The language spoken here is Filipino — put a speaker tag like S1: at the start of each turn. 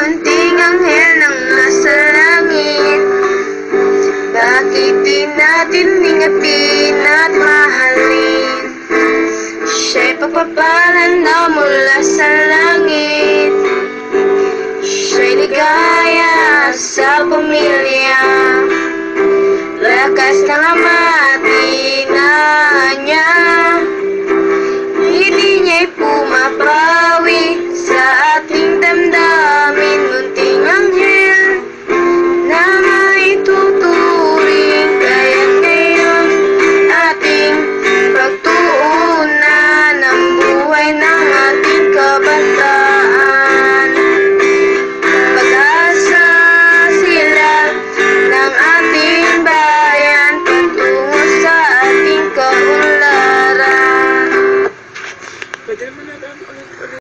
S1: munting anghel ng nasa langit. Bakit di natin ingapin at mahalin? Siya'y pagpapalan na mula sa langit. Siya'y ligaya sa pamilya. Lakas ng ama at ina niya. Hindi niya'y pumapawi sa ating damdamin. Munting anghel na maituturing. Kaya ngayon ating pagtuunan ang buhay ng ating kabataan. Pag-asa sila ng ating bayan patungo sa ating kaunlaran.